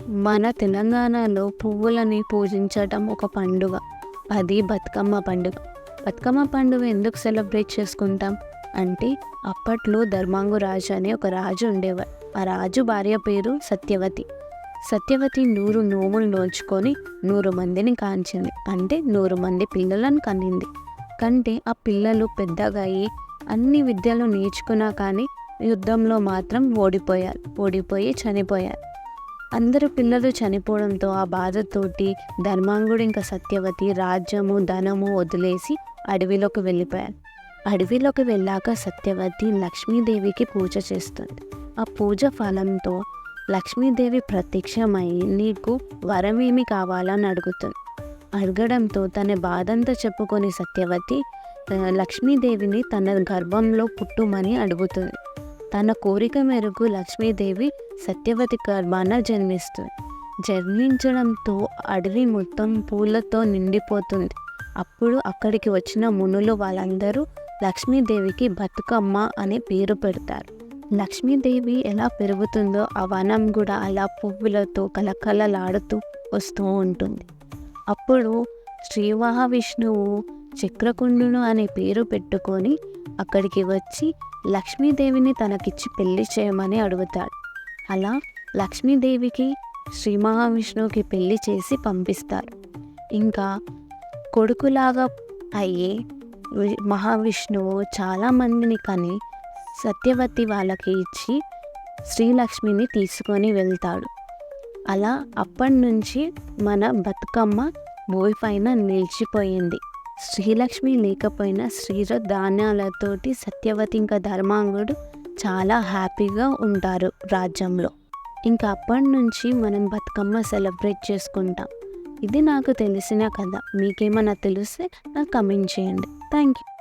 మన తెలంగాణలో పువ్వులని పూజించటం ఒక పండుగ. అది బతుకమ్మ పండుగ. బతుకమ్మ పండుగ ఎందుకు సెలబ్రేట్ చేసుకుంటాం అంటే, అప్పట్లో ధర్మాంగు రాజు అనే ఒక రాజు ఉండేవారు. ఆ రాజు భార్య పేరు సత్యవతి. సత్యవతి 100 నోములు నోచుకొని 100 మందిని కాంచింది. అంటే 100 మంది పిల్లలను కనింది. కంటే ఆ పిల్లలు పెద్దగా అయ్యి అన్ని విద్యలు నేర్చుకున్నా కానీ యుద్ధంలో మాత్రం ఓడిపోయి చనిపోయారు. అందరు పిల్లలు చనిపోవడంతో ఆ బాధతోటి ధర్మాంగుడు ఇంకా సత్యవతి రాజ్యము ధనము వదిలేసి అడవిలోకి వెళ్ళిపోయారు. అడవిలోకి వెళ్ళాక సత్యవతి లక్ష్మీదేవికి పూజ చేస్తుంది. ఆ పూజ ఫలంతో లక్ష్మీదేవి ప్రత్యక్షమై నీకు వరమేమి కావాలని అడుగుతుంది. అడగడంతో తన బాధంతా చెప్పుకొని సత్యవతి లక్ష్మీదేవిని తన గర్భంలో పుట్టుమని అడుగుతుంది. తన కోరిక మేరకు లక్ష్మీదేవి సత్యవతి గర్భాన జన్మిస్తుంది. జన్మించడంతో అడవి మొత్తం పూలతో నిండిపోతుంది. అప్పుడు అక్కడికి వచ్చిన మునులు వాళ్ళందరూ లక్ష్మీదేవికి బతుకమ్మ అనే పేరు పెడతారు. లక్ష్మీదేవి ఎలా పెరుగుతుందో ఆ వనం కూడా అలా పువ్వులతో కలకలలాడుతూ వస్తూ ఉంటుంది. అప్పుడు శ్రీ మహావిష్ణువు చక్రకుండును అనే పేరు పెట్టుకొని అక్కడికి వచ్చి లక్ష్మీదేవిని తనకిచ్చి పెళ్లి చేయమని అడుగుతాడు. అలా లక్ష్మీదేవికి శ్రీ మహావిష్ణువుకి పెళ్లి చేసి పంపిస్తారు. ఇంకా కొడుకులాగా అయ్యే మహావిష్ణువు చాలామందిని కని సత్యవతి వాళ్ళకి ఇచ్చి శ్రీలక్ష్మిని తీసుకొని వెళ్తాడు. అలా అప్పటి నుంచి మన బతుకమ్మ భూమి పైన నిలిచిపోయింది. శ్రీలక్ష్మి లేకపోయినా ధాన్యాలతోటి సత్యవతి ఇంకా ధర్మాంగుడు చాలా హ్యాపీగా ఉంటారు రాజ్యంలో. ఇంకా అప్పటి నుంచి మనం బతుకమ్మ సెలబ్రేట్ చేసుకుంటాం. ఇది నాకు తెలిసిన కథ. మీకేమైనా తెలిస్తే నాకు కమెంట్ చేయండి. Thank you.